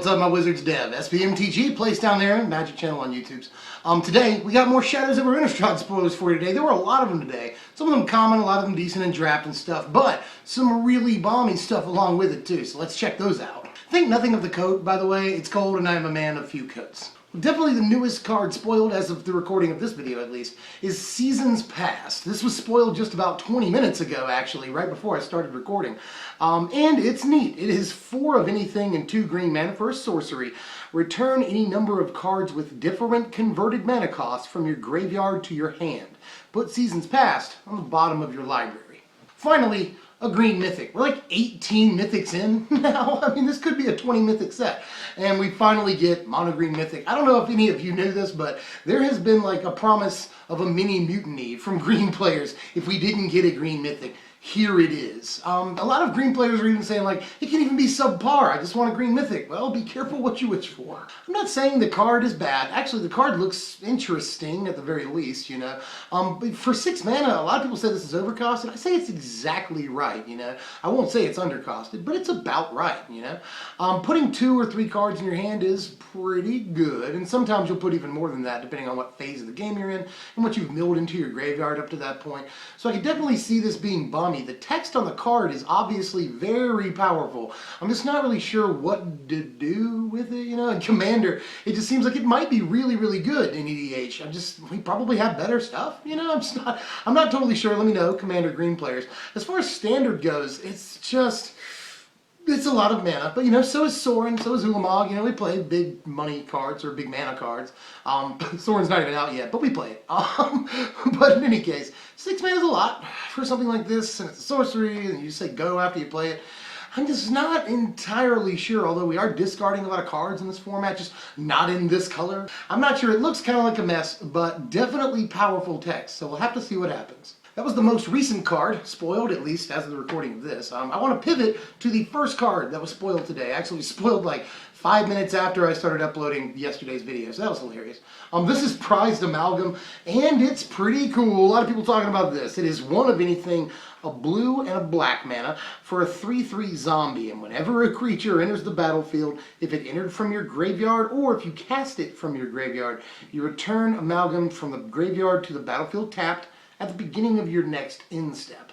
What's up, my Wizards dev? SPMTG, place down there, Magic Channel on YouTube's. Today, we got more Shadows over Innistrad spoilers for you today. There were a lot of them today. Some of them common, a lot of them decent in draft and stuff, but some really balmy stuff along with it too, so let's check those out. Think nothing of the coat, by the way. It's cold and I am a man of few coats. Definitely the newest card spoiled, as of the recording of this video at least, is Seasons Past. This was spoiled just about 20 minutes ago, actually, right before I started recording. And it's neat. It is 4 of anything and 2 green mana for a sorcery. Return any number of cards with different converted mana costs from your graveyard to your hand. Put Seasons Past on the bottom of your library. Finally, a green mythic. We're like 18 mythics in now. I mean, this could be a 20 mythic set. And we finally get mono green mythic. I don't know if any of you knew this, but there has been like a promise of a mini mutiny from green players if we didn't get a green mythic. Here it is. A lot of green players are even saying like, it can even be subpar, I just want a green mythic. Well, be careful what you wish for. I'm not saying the card is bad. Actually, the card looks interesting at the very least, you know. But for 6 mana, a lot of people say this is overcosted. I say it's exactly right, you know. I won't say it's undercosted, but it's about right, you know. Putting 2 or 3 cards in your hand is pretty good, and sometimes you'll put even more than that depending on what phase of the game you're in and what you've milled into your graveyard up to that point. So I can definitely see this being bummed. The text on the card is obviously very powerful. I'm just not really sure what to do with it, you know. In Commander, it just seems like it might be really, really good in EDH. We probably have better stuff, you know. I'm not totally sure. Let me know, Commander green players. As far as Standard goes, it's a lot of mana, but you know, so is Sorin, so is Ulamog. You know, we play big money cards or big mana cards. Sorin's not even out yet, but we play it. But in any case, 6 mana is a lot for something like this, and it's a sorcery, and you say go after you play it. I'm just not entirely sure, although we are discarding a lot of cards in this format, just not in this color. I'm not sure. It looks kind of like a mess, but definitely powerful text, so we'll have to see what happens. That was the most recent card, spoiled, at least as of the recording of this. I want to pivot to the first card that was spoiled today. Actually spoiled like 5 minutes after I started uploading yesterday's video, so that was hilarious. This is Prized Amalgam, and it's pretty cool. A lot of people talking about this. It is 1 of anything, a blue and a black mana for a 3/3 zombie, and whenever a creature enters the battlefield, if it entered from your graveyard or if you cast it from your graveyard, you return Amalgam from the graveyard to the battlefield tapped at the beginning of your next end step.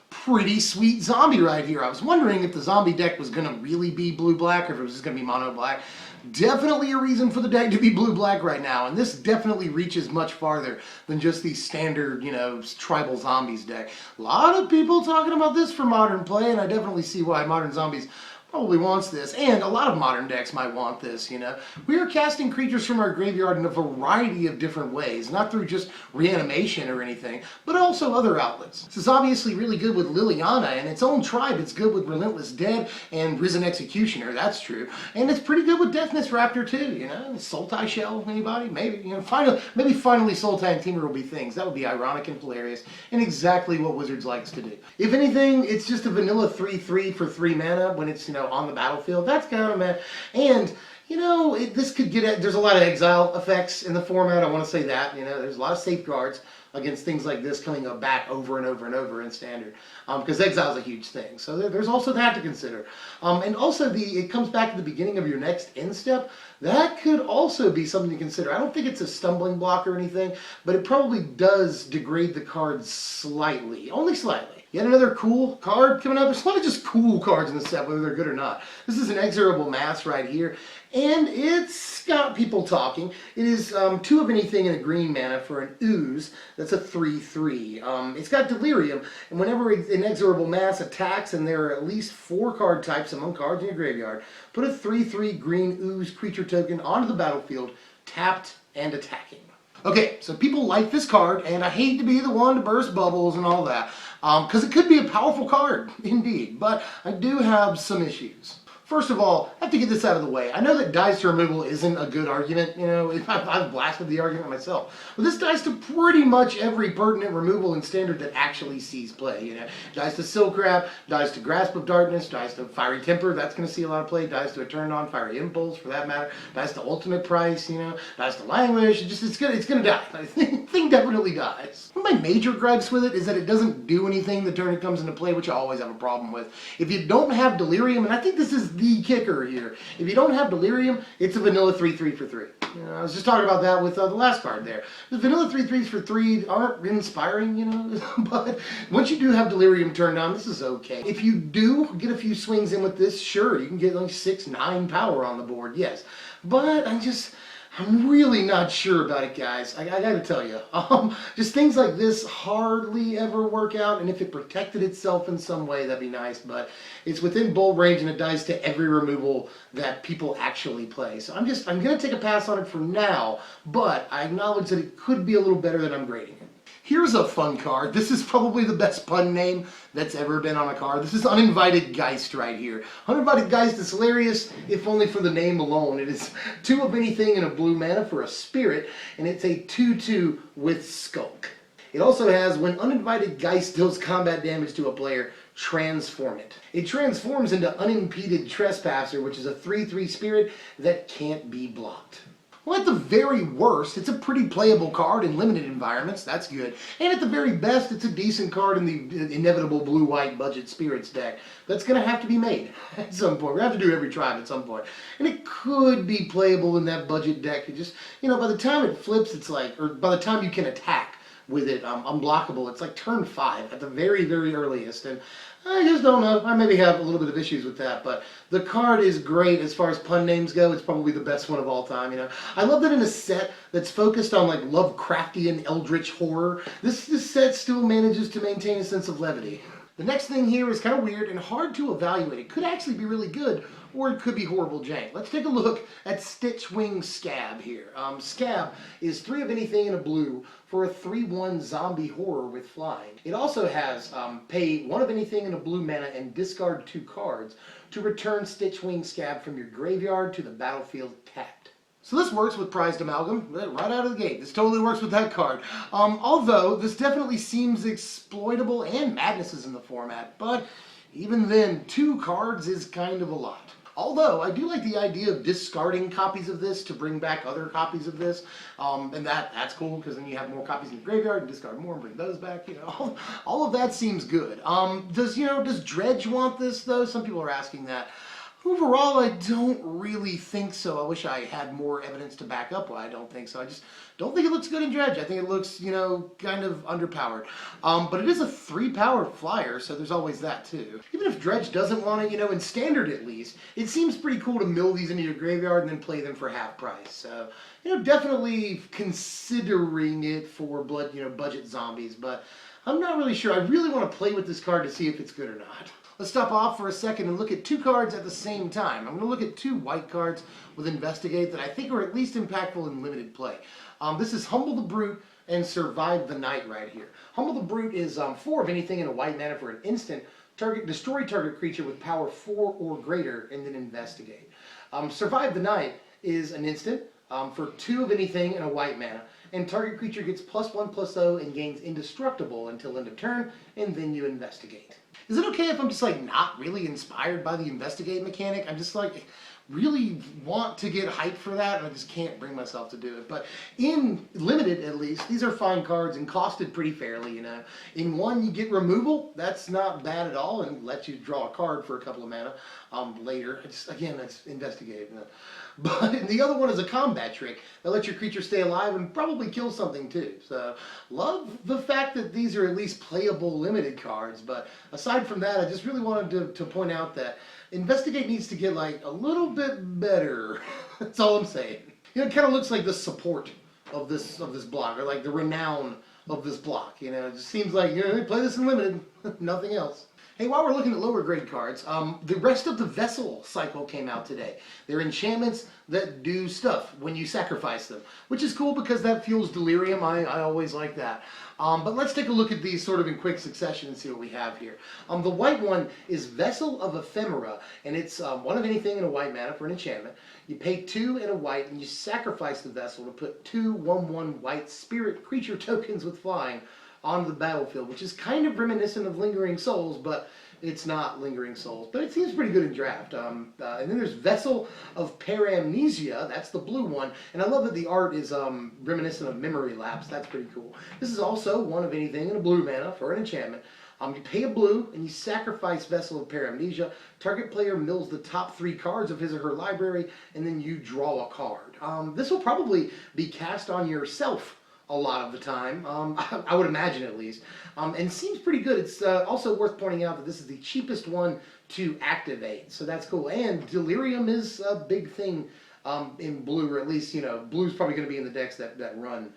Pretty sweet zombie right here. I was wondering if the zombie deck was going to really be blue-black or if it was just going to be mono-black. Definitely a reason for the deck to be blue-black right now, and this definitely reaches much farther than just the standard, you know, tribal zombies deck. A lot of people talking about this for modern play, and I definitely see why Modern Zombies probably wants this, and a lot of modern decks might want this, you know. We are casting creatures from our graveyard in a variety of different ways, not through just reanimation or anything, but also other outlets. This is obviously really good with Liliana and its own tribe. It's good with Relentless Dead and Risen Executioner, that's true. And it's pretty good with Deathness Raptor too, you know. Sultai Shell, anybody? Maybe, you know, maybe finally Sultai and Temur will be things. That would be ironic and hilarious, and exactly what Wizards likes to do. If anything, it's just a vanilla 3/3 for 3 mana when it's, you know, on the battlefield. That's kind of meh. And you know, this could get at, there's a lot of exile effects in the format. I want to say that, you know, there's a lot of safeguards against things like this coming back over and over and over in Standard, because exile is a huge thing. So there's also that to consider. And also it comes back to the beginning of your next end step. That could also be something to consider. I don't think it's a stumbling block or anything, but it probably does degrade the card slightly, only slightly. Yet another cool card coming up. There's a lot of just cool cards in the set, whether they're good or not. This is an Exorable Mass right here, and it's got people talking. It is 2 of anything in a green mana for an ooze. That's a 3/3. It's got Delirium, and whenever an Exorable Mass attacks, and there are at least 4 card types among cards in your graveyard, put a 3/3 green ooze creature token onto the battlefield, tapped and attacking. Okay, so people like this card, and I hate to be the one to burst bubbles and all that, because it could be a powerful card, indeed, but I do have some issues. First of all, I have to get this out of the way. I know that dice to removal isn't a good argument, you know, I've blasted the argument myself. But this dies to pretty much every pertinent removal in Standard that actually sees play, you know. Dies to Silk Wrap, dies to Grasp of Darkness, dies to Fiery Temper, that's going to see a lot of play, dies to a turned on Fiery Impulse for that matter, dies to Ultimate Price, you know, dies to Languish, it's gonna die. The thing definitely dies. One of my major gripes with it is that it doesn't do anything the turn it comes into play, which I always have a problem with. If you don't have Delirium, and I think this is the kicker here. If you don't have Delirium, it's a vanilla 3/3 for 3. You know, I was just talking about that with the last card there. The vanilla 3/3s for 3 aren't inspiring, you know, but once you do have Delirium turned on, this is okay. If you do get a few swings in with this, sure, you can get like 6, 9 power on the board, yes. But I'm really not sure about it, guys. I gotta tell you. Just things like this hardly ever work out, and if it protected itself in some way, that'd be nice, but it's within bolt range and it dies to every removal that people actually play. So I'm gonna take a pass on it for now, but I acknowledge that it could be a little better than I'm grading it. Here's a fun card. This is probably the best pun name that's ever been on a card. This is Uninvited Geist right here. Uninvited Geist is hilarious, if only for the name alone. It is 2 of anything in a blue mana for a spirit, and it's a 2/2 with Skulk. It also has, when Uninvited Geist deals combat damage to a player, transform it. It transforms into Unimpeded Trespasser, which is a 3/3 spirit that can't be blocked. Well, at the very worst, it's a pretty playable card in limited environments. That's good. And at the very best, it's a decent card in the inevitable blue-white budget spirits deck. That's going to have to be made at some point. We're going to have to do every tribe at some point. And it could be playable in that budget deck. It just, you know, by the time it flips, it's like, or by the time you can attack with it unblockable, it's like turn 5 at the very, very earliest. And I just don't know. I maybe have a little bit of issues with that, but the card is great as far as pun names go. It's probably the best one of all time, you know. I love that in a set that's focused on like Lovecraftian eldritch horror, this set still manages to maintain a sense of levity. The next thing here is kind of weird and hard to evaluate. It could actually be really good, or it could be horrible jank. Let's take a look at Stitchwing Scab here. Scab is 3 of anything in a blue for a 3/1 zombie horror with flying. It also has pay 1 of anything in a blue mana and discard 2 cards to return Stitchwing Scab from your graveyard to the battlefield tapped. So this works with Prized Amalgam right out of the gate. This totally works with that card. Although this definitely seems exploitable, and Madness is in the format, but even then, 2 cards is kind of a lot. Although, I do like the idea of discarding copies of this to bring back other copies of this. And that's cool, because then you have more copies in the graveyard and discard more and bring those back. You know, all of that seems good. Does Dredge want this, though? Some people are asking that. Overall, I don't really think so. I wish I had more evidence to back up why I don't think so. I just don't think it looks good in Dredge. I think it looks, you know, kind of underpowered. But it is a 3-power flyer, so there's always that too. Even if Dredge doesn't want it, you know, in Standard at least, it seems pretty cool to mill these into your graveyard and then play them for half price. So, you know, definitely considering it for budget zombies, but I'm not really sure. I really want to play with this card to see if it's good or not. Let's stop off for a second and look at 2 cards at the same time. I'm going to look at 2 white cards with Investigate that I think are at least impactful in limited play. This is Humble the Brute and Survive the Night right here. Humble the Brute is 4 of anything in a white mana for an instant. Destroy target creature with power 4 or greater and then Investigate. Survive the Night is an instant for 2 of anything in a white mana. And target creature gets +1/+0 and gains indestructible until end of turn, and then you investigate. Is it okay if I'm just like not really inspired by the investigate mechanic? I'm just like really want to get hyped for that, and I just can't bring myself to do it. But in limited, at least, these are fine cards and costed pretty fairly, you know. In 1, you get removal. That's not bad at all, and lets you draw a card for a couple of mana later. Again, that's investigate. But the other one is a combat trick that lets your creature stay alive and probably kill something too. So, love the fact that these are at least playable limited cards. But aside from that, I just really wanted to point out that Investigate needs to get like a little bit better. That's all I'm saying. You know, it kind of looks like the support of this block, or like the renown of this block. You know, it just seems like, you know, play this in limited, nothing else. Hey, while we're looking at lower grade cards, the rest of the Vessel cycle came out today. They're enchantments that do stuff when you sacrifice them, which is cool because that fuels Delirium. I always like that. But let's take a look at these sort of in quick succession and see what we have here. The white one is Vessel of Ephemera, and it's 1 of anything in a white mana for an enchantment. You pay 2 in a white, and you sacrifice the Vessel to put 2 1/1 white spirit creature tokens with flying onto the battlefield, which is kind of reminiscent of Lingering Souls, but it's not Lingering Souls, but it seems pretty good in draft. And then there's Vessel of Paramnesia, that's the blue one, and I love that the art is reminiscent of Memory Lapse. That's pretty cool. This is also one of anything in a blue mana for an enchantment. You pay a blue and you sacrifice Vessel of Paramnesia. Target player mills the top 3 cards of his or her library, and then you draw a card. This will probably be cast on yourself a lot of the time, I would imagine at least, and seems pretty good. It's also worth pointing out that this is the cheapest one to activate, so that's cool. And Delirium is a big thing in blue, or at least, you know, blue's probably going to be in the decks that run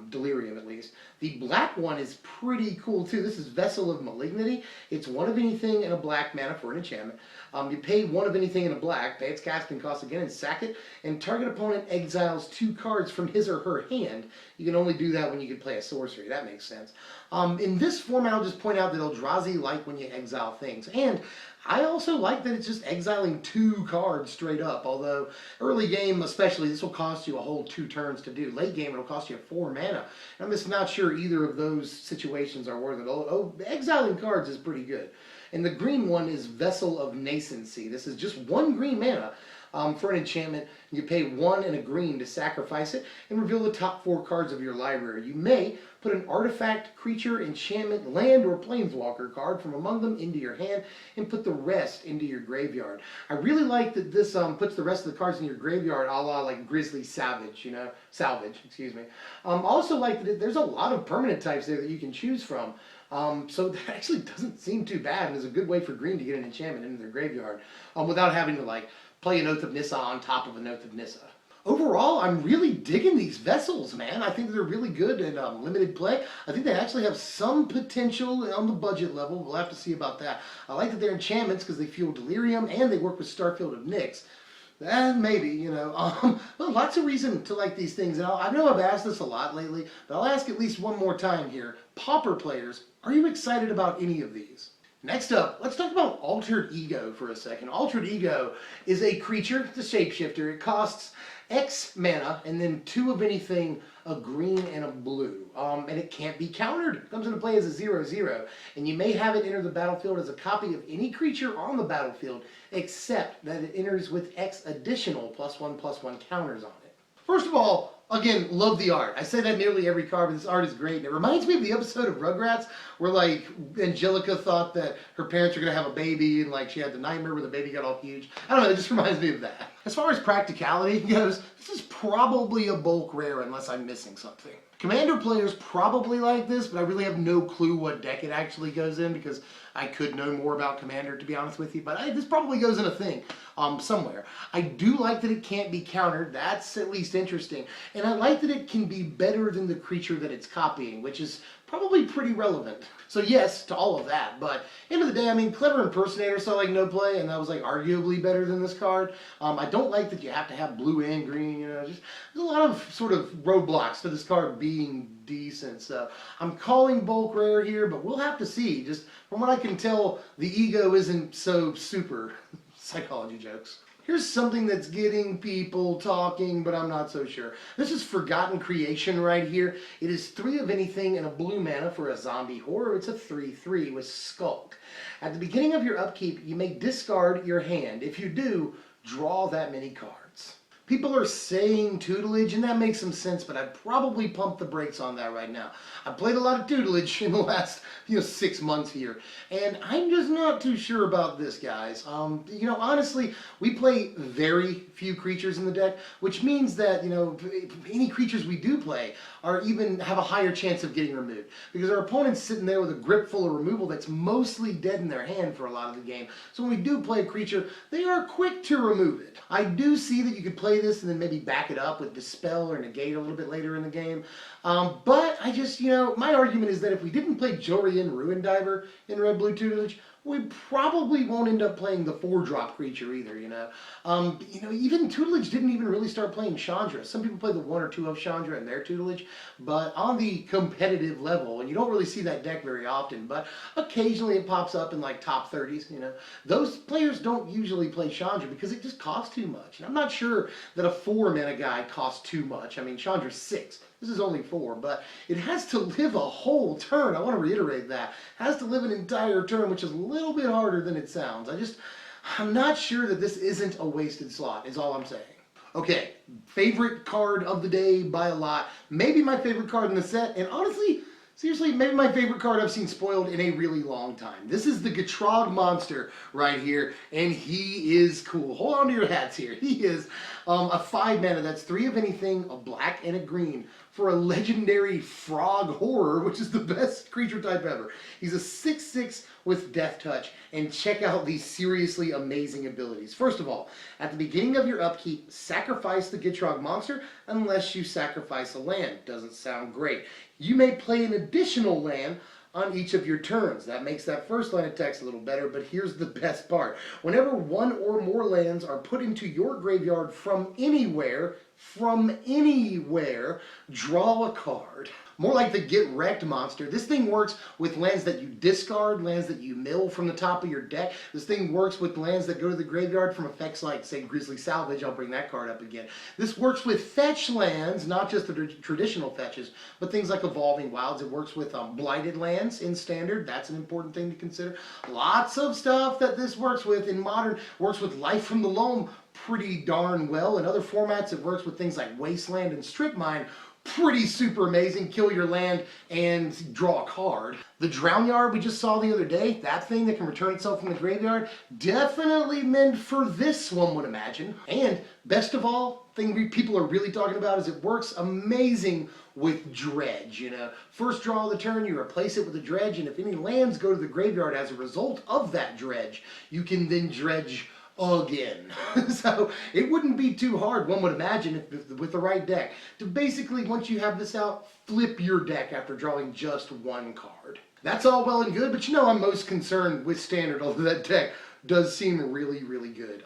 Delirium at least. The black one is pretty cool too. This is Vessel of Malignity. It's one of anything in a black mana for an enchantment. You pay one of anything in a black, pay its casting cost again, and sack it, and target opponent exiles 2 cards from his or her hand. You can only do that when you can play a sorcery. That makes sense. In this format, I'll just point out that Eldrazi like when you exile things. And I also like that it's just exiling 2 cards straight up, although early game especially, this will cost you a whole 2 turns to do. Late game, it'll cost you 4 mana. I'm just not sure either of those situations are worth it. Exiling cards is pretty good. And the green one is Vessel of Nascency. This is just 1 green mana for an enchantment. You pay 1 and a green to sacrifice it and reveal the top 4 cards of your library. You may put an artifact, creature, enchantment, land, or planeswalker card from among them into your hand and put the rest into your graveyard. I really like that this puts the rest of the cards in your graveyard, a la like Grizzly Salvage, you know, excuse me. Also like that there's a lot of permanent types there that you can choose from. So that actually doesn't seem too bad, and is a good way for green to get an enchantment into their graveyard without having to like play an Oath of Nissa on top of an Oath of Nissa. Overall, I'm really digging these vessels, man. I think they're really good in limited play. I think they actually have some potential on the budget level. We'll have to see about that. I like that they're enchantments because they fuel Delirium and they work with Starfield of Nyx. And maybe, you know, well, lots of reason to like these things. And I know I've asked this a lot lately, but I'll ask at least one more time here. Pauper players, are you excited about any of these? Next up, let's talk about Altered Ego for a second. Altered Ego is a creature, it's a shapeshifter. It costs X mana and then 2 of anything, a green and a blue. And it can't be countered. It comes into play as a 0/0. And you may have it enter the battlefield as a copy of any creature on the battlefield, except that it enters with X additional +1/+1 counters on it. First of all, again, love the art. I say that nearly every card, but this art is great. And it reminds me of the episode of Rugrats where, like, Angelica thought that her parents were going to have a baby and, like, she had the nightmare where the baby got all huge. I don't know, it just reminds me of that. As far as practicality goes, this is probably a bulk rare unless I'm missing something. Commander players probably like this, but I really have no clue what deck it actually goes in because I could know more about Commander, to be honest with you, but this probably goes in a thing somewhere. I do like that it can't be countered. That's at least interesting. And I like that it can be better than the creature that it's copying, which is probably pretty relevant. So yes, to all of that, but end of the day, I mean, Clever Impersonator saw like no play, and that was like arguably better than this card. I don't like that you have to have blue and green, you know, just there's a lot of sort of roadblocks to this card being decent. So I'm calling bulk rare here, but we'll have to see. Just from what I can tell, the ego isn't so super. Psychology jokes. Here's something that's getting people talking, but I'm not so sure. This is Forgotten Creation right here. It is 3 of anything and a blue mana for a zombie horror. It's a 3/3 with Skulk. At the beginning of your upkeep, you may discard your hand. If you do, draw that many cards. People are saying tutelage, and that makes some sense, but I'd probably pump the brakes on that right now. I've played a lot of tutelage in the last 6 months here, and I'm just not too sure about this, guys. Honestly, we play very few creatures in the deck, which means that, any creatures we do play are even have a higher chance of getting removed, because our opponent's sitting there with a grip full of removal that's mostly dead in their hand for a lot of the game. So when we do play a creature, they are quick to remove it. I do see that you could play this and then maybe back it up with Dispel or Negate a little bit later in the game. But I just, my argument is that if we didn't play Jorian Ruin Diver in Red-Blue Tutelage, we probably won't end up playing the 4-drop creature either, even Tutelage didn't even really start playing Chandra. Some people play the 1 or 2 of Chandra in their Tutelage, but on the competitive level, and you don't really see that deck very often, but occasionally it pops up in like top 30s, those players don't usually play Chandra because it just costs too much. And I'm not sure that a 4-mana guy costs too much. I mean, Chandra's 6. This is only 4, but it has to live a whole turn. I want to reiterate that. It has to live an entire turn, which is a little bit harder than it sounds. I'm not sure that this isn't a wasted slot, is all I'm saying. Okay, favorite card of the day by a lot. Maybe my favorite card in the set, and honestly, seriously, maybe my favorite card I've seen spoiled in a really long time. This is the Gitrog Monster right here, and he is cool. Hold on to your hats here. He is a 5 mana. That's 3 of anything, a black and a green, for a legendary frog horror, which is the best creature type ever. He's a 6/6 with Death Touch, and check out these seriously amazing abilities. First of all, at the beginning of your upkeep, sacrifice the Gitrog Monster unless you sacrifice a land. Doesn't sound great. You may play an additional land on each of your turns. That makes that first line of text a little better, but here's the best part. Whenever one or more lands are put into your graveyard from anywhere, draw a card. More like the Get Wrecked monster. This thing works with lands that you discard, lands that you mill from the top of your deck. This thing works with lands that go to the graveyard from effects like, say, Grizzly Salvage. I'll bring that card up again. This works with fetch lands, not just the traditional fetches, but things like Evolving Wilds. It works with blighted lands in Standard. That's an important thing to consider. Lots of stuff that this works with in Modern. Works with Life from the Loam pretty darn well. In other formats, it works with things like Wasteland and Strip Mine. Pretty super amazing. Kill your land and draw a card. The Drown Yard we just saw the other day, that thing that can return itself from the graveyard, definitely meant for this, one would imagine. And best of all, thing people are really talking about is it works amazing with Dredge. You know, first draw of the turn, you replace it with a Dredge, and if any lands go to the graveyard as a result of that Dredge, you can then dredge again. So it wouldn't be too hard, one would imagine, if with the right deck, to basically, once you have this out, flip your deck after drawing just one card. That's all well and good, but you know I'm most concerned with Standard, although that deck does seem really, really good.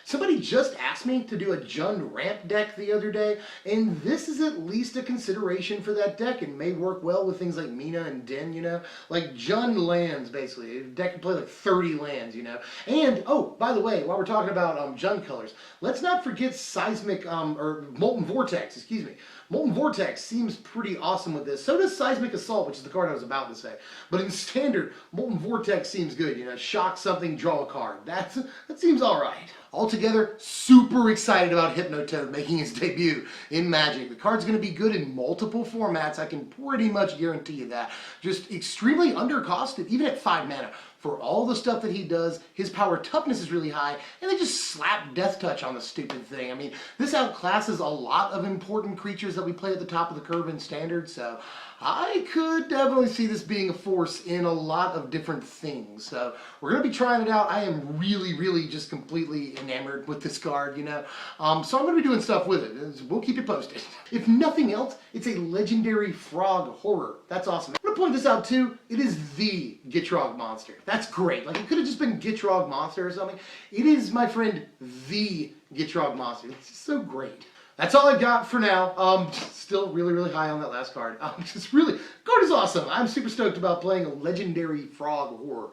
Somebody just asked me to do a Jund ramp deck the other day, and this is at least a consideration for that deck and may work well with things like Mina and Den, you know? Like Jund lands, basically. A deck can play like 30 lands, you know? And, oh, by the way, while we're talking about Jund colors, let's not forget Seismic, or Molten Vortex, excuse me. Molten Vortex seems pretty awesome with this. So does Seismic Assault, which is the card I was about to say. But in Standard, Molten Vortex seems good. You know, shock something, draw a card. That seems alright. Altogether, super excited about Hypnotoad making his debut in Magic. The card's going to be good in multiple formats. I can pretty much guarantee you that. Just extremely undercosted, even at 5 mana. For all the stuff that he does, his power toughness is really high, and they just slap Death Touch on the stupid thing. I mean, this outclasses a lot of important creatures that we play at the top of the curve in Standard, so I could definitely see this being a force in a lot of different things. So we're going to be trying it out. I am really, really just completely enamored with this card, you know. So I'm going to be doing stuff with it. We'll keep you posted. If nothing else, it's a legendary frog horror. That's awesome. I'm going to point this out too. It is the Gitrog Monster. That's great. Like, it could have just been Gitrog Monster or something. It is, my friend, the Gitrog Monster. It's just so great. That's all I got for now. Still really, really high on that last card. Just really, card is awesome. I'm super stoked about playing a legendary frog horror.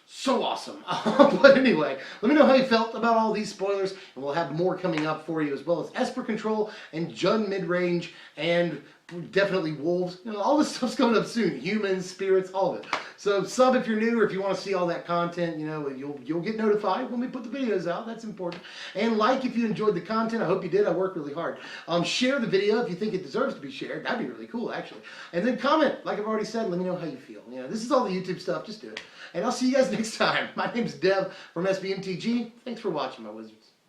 So awesome. But anyway, let me know how you felt about all these spoilers, and we'll have more coming up for you, as well as Esper Control and Jund midrange and definitely wolves. You know, all this stuff's coming up soon. Humans, spirits, all of it. So sub if you're new, or if you want to see all that content, you know, you'll get notified when we put the videos out. That's important. And like if you enjoyed the content. I hope you did. I worked really hard. Share the video if you think it deserves to be shared. That'd be really cool, actually. And then comment, like I've already said. Let me know how you feel. You know, this is all the YouTube stuff. Just do it. And I'll see you guys next time. My name's Dev from SBMTG. Thanks for watching, my wizards.